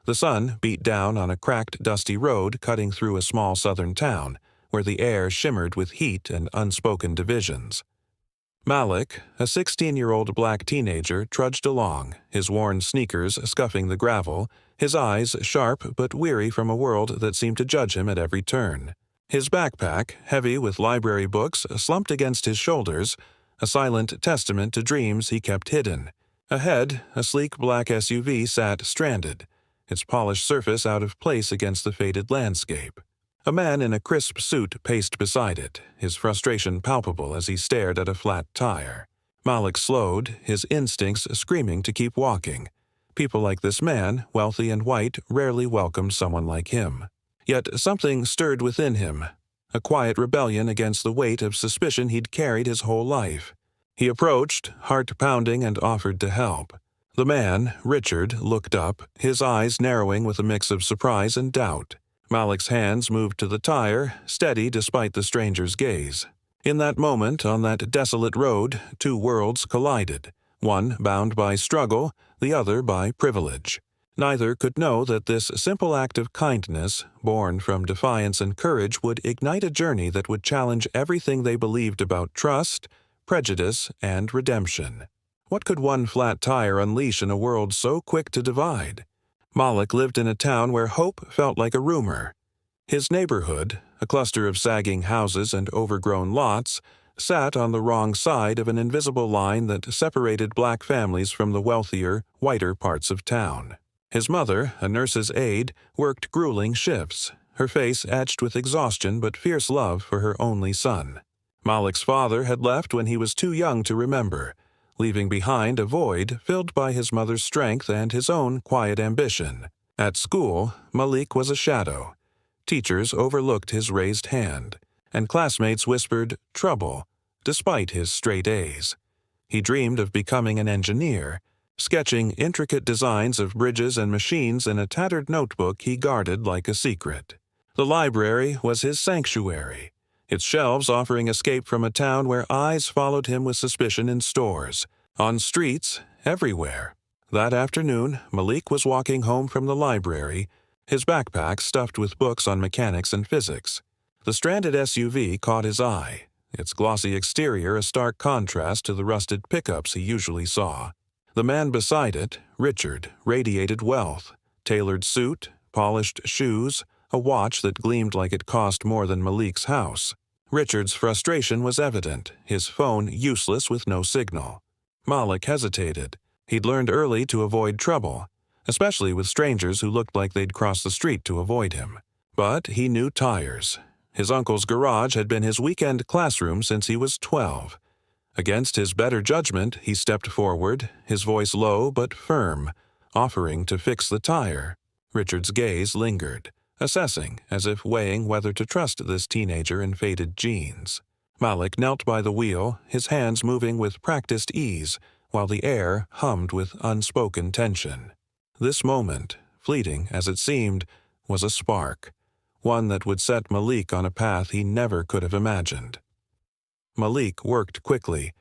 The sun beat down on a cracked, dusty road cutting through a small southern town, where the air shimmered with heat and unspoken divisions. Malik, a 16-year-old black teenager, trudged along, his worn sneakers scuffing the gravel, his eyes sharp but weary from a world that seemed to judge him at every turn. His backpack, heavy with library books, slumped against his shoulders, a silent testament to dreams he kept hidden. Ahead, a sleek black SUV sat stranded, its polished surface out of place against the faded landscape. A man in a crisp suit paced beside it, his frustration palpable as he stared at a flat tire. Malik slowed, his instincts screaming to keep walking. People like this man, wealthy and white, rarely welcomed someone like him. Yet something stirred within him, a quiet rebellion against the weight of suspicion he'd carried his whole life. He approached, heart pounding, and offered to help. The man, Richard, looked up, his eyes narrowing with a mix of surprise and doubt. Malik's hands moved to the tire, steady despite the stranger's gaze. In that moment, on that desolate road, two worlds collided, one bound by struggle, the other by privilege. Neither could know that this simple act of kindness, born from defiance and courage, would ignite a journey that would challenge everything they believed about trust, prejudice, and redemption. What could one flat tire unleash in a world so quick to divide? Malik lived in a town where hope felt like a rumor. His neighborhood, a cluster of sagging houses and overgrown lots, sat on the wrong side of an invisible line that separated black families from the wealthier, whiter parts of town. His mother, a nurse's aide, worked grueling shifts, her face etched with exhaustion but fierce love for her only son. Malik's father had left when he was too young to remember, leaving behind a void filled by his mother's strength and his own quiet ambition. At school, Malik was a shadow. Teachers overlooked his raised hand, and classmates whispered "trouble," despite his straight A's. He dreamed of becoming an engineer, sketching intricate designs of bridges and machines in a tattered notebook he guarded like a secret. The library was his sanctuary, its shelves offering escape from a town where eyes followed him with suspicion in stores, on streets, everywhere. That afternoon, Malik was walking home from the library, his backpack stuffed with books on mechanics and physics. The stranded SUV caught his eye, its glossy exterior a stark contrast to the rusted pickups he usually saw. The man beside it, Richard, radiated wealth, tailored suit, polished shoes, a watch that gleamed like it cost more than Malik's house. Richard's frustration was evident, his phone useless with no signal. Malik hesitated. He'd learned early to avoid trouble, especially with strangers who looked like they'd cross the street to avoid him. But he knew tires. His uncle's garage had been his weekend classroom since he was 12. Against his better judgment, he stepped forward, his voice low but firm, offering to fix the tire. Richard's gaze lingered, assessing as if weighing whether to trust this teenager in faded jeans. Malik knelt by the wheel, his hands moving with practiced ease, while the air hummed with unspoken tension. This moment, fleeting as it seemed, was a spark, one that would set Malik on a path he never could have imagined. Malik worked quickly,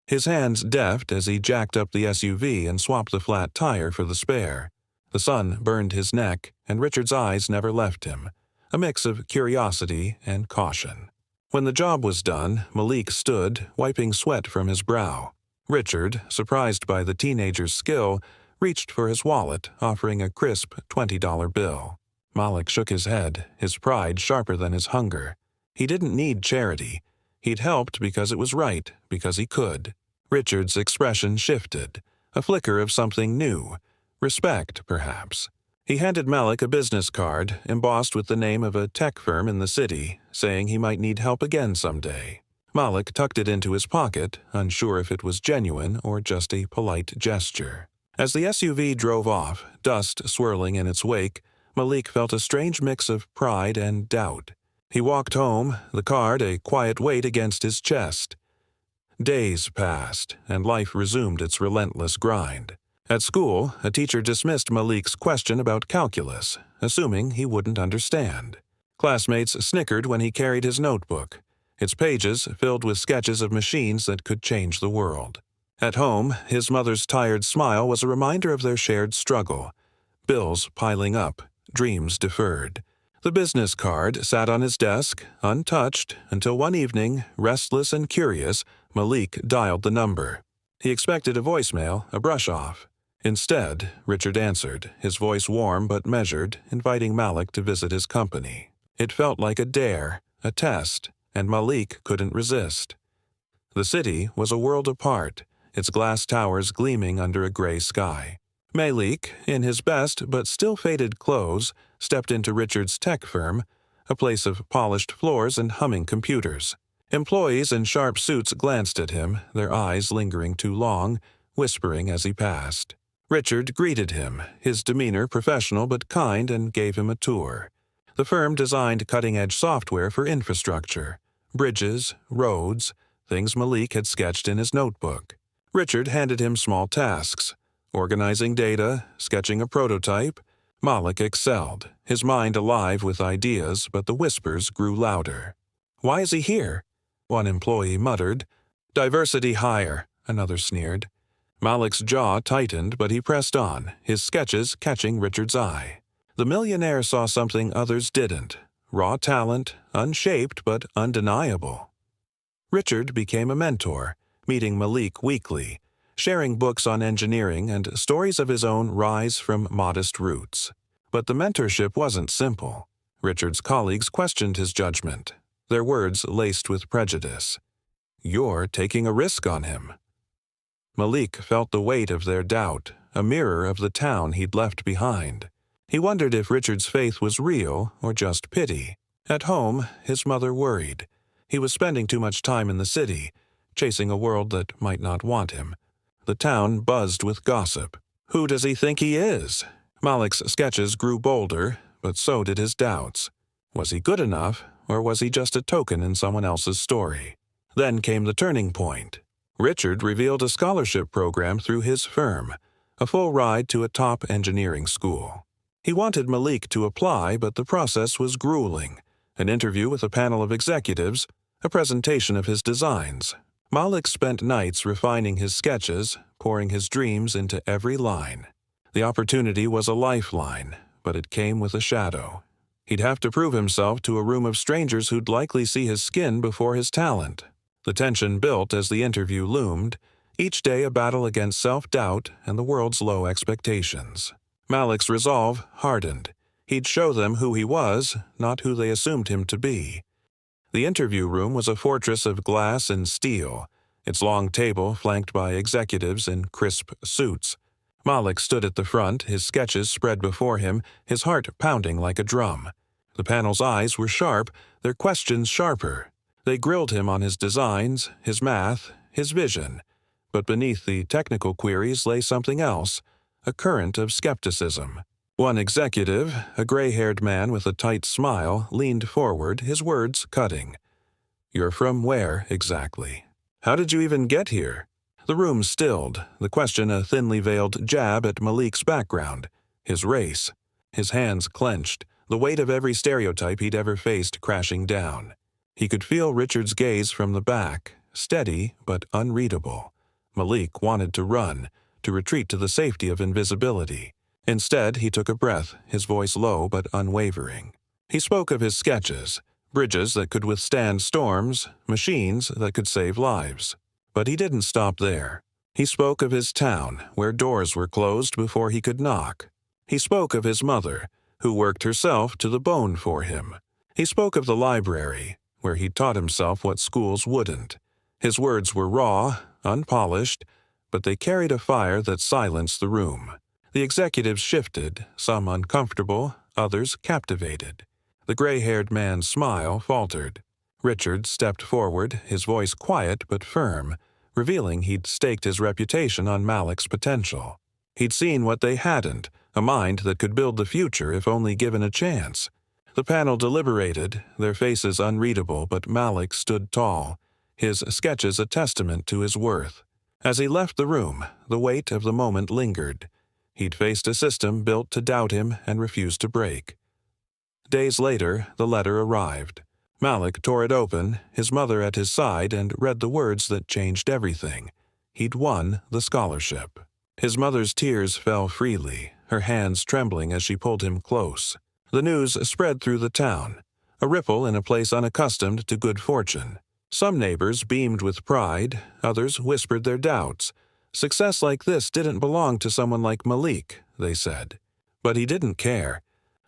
his hands deft as he jacked up the SUV and swapped the flat tire for the spare. The sun burned his neck, and Richard's eyes never left him, a mix of curiosity and caution. When the job was done, Malik stood, wiping sweat from his brow. Richard, surprised by the teenager's skill, reached for his wallet, offering a crisp $20 bill. Malik shook his head, his pride sharper than his hunger. He didn't need charity. He'd helped because it was right, because he could. Richard's expression shifted, a flicker of something new. Respect, perhaps. He handed Malik a business card, embossed with the name of a tech firm in the city, saying he might need help again someday. Malik tucked it into his pocket, unsure if it was genuine or just a polite gesture. As the SUV drove off, dust swirling in its wake, Malik felt a strange mix of pride and doubt. He walked home, the card a quiet weight against his chest. Days passed, and life resumed its relentless grind. At school, a teacher dismissed Malik's question about calculus, assuming he wouldn't understand. Classmates snickered when he carried his notebook, its pages filled with sketches of machines that could change the world. At home, his mother's tired smile was a reminder of their shared struggle. bills piling up, dreams deferred. The business card sat on his desk, untouched, until one evening, restless and curious, Malik dialed the number. He expected a voicemail, a brush-off. Instead, Richard answered, his voice warm but measured, inviting Malik to visit his company. It felt like a dare, a test, and Malik couldn't resist. The city was a world apart, its glass towers gleaming under a gray sky. Malik, in his best but still faded clothes, stepped into Richard's tech firm, a place of polished floors and humming computers. Employees in sharp suits glanced at him, their eyes lingering too long, whispering as he passed. Richard greeted him, his demeanor professional but kind, and gave him a tour. The firm designed cutting-edge software for infrastructure, bridges, roads, things Malik had sketched in his notebook. Richard handed him small tasks, organizing data, sketching a prototype. Malik excelled, his mind alive with ideas, but the whispers grew louder. "Why is he here?" one employee muttered. "Diversity hire," another sneered. Malik's jaw tightened, but he pressed on, his sketches catching Richard's eye. The millionaire saw something others didn't, raw talent, unshaped but undeniable. Richard became a mentor, meeting Malik weekly, sharing books on engineering and stories of his own rise from modest roots. But the mentorship wasn't simple. Richard's colleagues questioned his judgment, their words laced with prejudice. "You're taking a risk on him." Malik felt the weight of their doubt, a mirror of the town he'd left behind. He wondered if Richard's faith was real or just pity. At home, his mother worried. He was spending too much time in the city, chasing a world that might not want him. The town buzzed with gossip. Who does he think he is? Malik's sketches grew bolder, but so did his doubts. Was he good enough, or was he just a token in someone else's story? Then came the turning point. Richard revealed a scholarship program through his firm, a full ride to a top engineering school. He wanted Malik to apply, but the process was grueling. An interview with a panel of executives, a presentation of his designs. Malik spent nights refining his sketches, pouring his dreams into every line. The opportunity was a lifeline, but it came with a shadow. He'd have to prove himself to a room of strangers who'd likely see his skin before his talent. The tension built as the interview loomed, each day a battle against self-doubt and the world's low expectations. Malik's resolve hardened. He'd show them who he was, not who they assumed him to be. The interview room was a fortress of glass and steel, its long table flanked by executives in crisp suits. Malik stood at the front, his sketches spread before him, his heart pounding like a drum. The panel's eyes were sharp, their questions sharper. They grilled him on his designs, his math, his vision. But beneath the technical queries lay something else, a current of skepticism. One executive, a gray-haired man with a tight smile, leaned forward, his words cutting. "You're from where, exactly? How did you even get here?" The room stilled, the question a thinly veiled jab at Malik's background, his race. His hands clenched, the weight of every stereotype he'd ever faced crashing down. He could feel Richard's gaze from the back, steady but unreadable. Malik wanted to run, to retreat to the safety of invisibility. Instead, he took a breath, his voice low but unwavering. He spoke of his sketches, bridges that could withstand storms, machines that could save lives. But he didn't stop there. He spoke of his town, where doors were closed before he could knock. He spoke of his mother, who worked herself to the bone for him. He spoke of the library, where he'd taught himself what schools wouldn't. His words were raw, unpolished, but they carried a fire that silenced the room. The executives shifted, some uncomfortable, others captivated. The gray-haired man's smile faltered. Richard stepped forward, his voice quiet but firm, revealing he'd staked his reputation on Malik's potential. He'd seen what they hadn't, a mind that could build the future if only given a chance. The panel deliberated, their faces unreadable, but Malik stood tall, his sketches a testament to his worth. As he left the room, the weight of the moment lingered. He'd faced a system built to doubt him and refused to break. Days later, the letter arrived. Malik tore it open, his mother at his side, and read the words that changed everything. He'd won the scholarship. His mother's tears fell freely, her hands trembling as she pulled him close. The news spread through the town, a ripple in a place unaccustomed to good fortune. Some neighbors beamed with pride, others whispered their doubts. Success like this didn't belong to someone like Malik, they said. But he didn't care.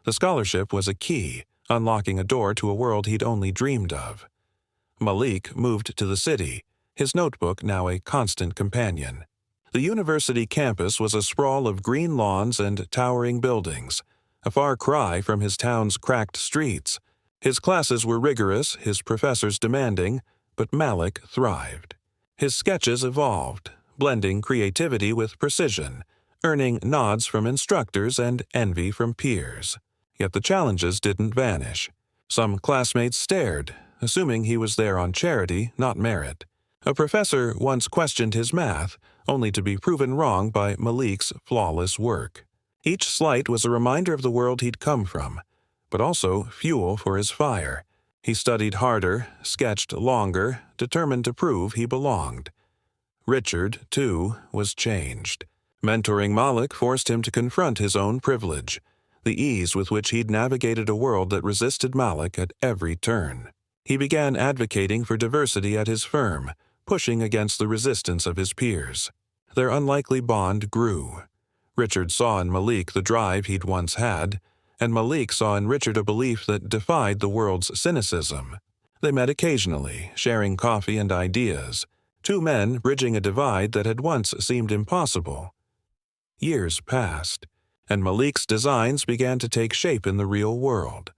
The scholarship was a key, unlocking a door to a world he'd only dreamed of. Malik moved to the city, his notebook now a constant companion. The university campus was a sprawl of green lawns and towering buildings, a far cry from his town's cracked streets. His classes were rigorous, his professors demanding, but Malik thrived. His sketches evolved, blending creativity with precision, earning nods from instructors and envy from peers. Yet the challenges didn't vanish. Some classmates stared, assuming he was there on charity, not merit. A professor once questioned his math, only to be proven wrong by Malik's flawless work. Each slight was a reminder of the world he'd come from, but also fuel for his fire. He studied harder, sketched longer, determined to prove he belonged. Richard, too, was changed. Mentoring Malik forced him to confront his own privilege, the ease with which he'd navigated a world that resisted Malik at every turn. He began advocating for diversity at his firm, pushing against the resistance of his peers. Their unlikely bond grew. Richard saw in Malik the drive he'd once had, and Malik saw in Richard a belief that defied the world's cynicism. They met occasionally, sharing coffee and ideas, two men bridging a divide that had once seemed impossible. Years passed, and Malik's designs began to take shape in the real world.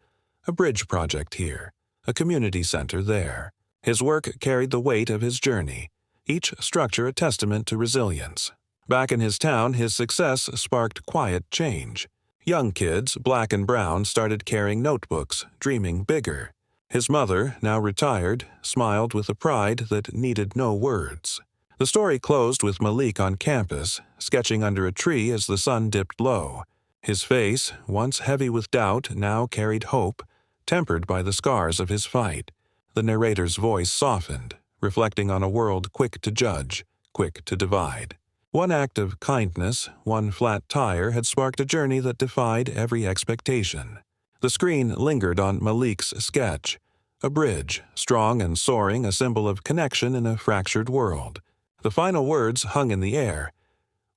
A bridge project here, a community center there. His work carried the weight of his journey, each structure a testament to resilience. Back in his town, his success sparked quiet change. Young kids, black and brown, started carrying notebooks, dreaming bigger. His mother, now retired, smiled with a pride that needed no words. The story closed with Malik on campus, sketching under a tree as the sun dipped low. His face, once heavy with doubt, now carried hope, tempered by the scars of his fight. The narrator's voice softened, reflecting on a world quick to judge, quick to divide. One act of kindness, one flat tire, had sparked a journey that defied every expectation. The screen lingered on Malik's sketch, a bridge, strong and soaring, a symbol of connection in a fractured world. The final words hung in the air.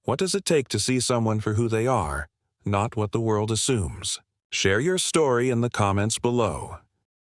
What does it take to see someone for who they are, not what the world assumes? Share your story in the comments below.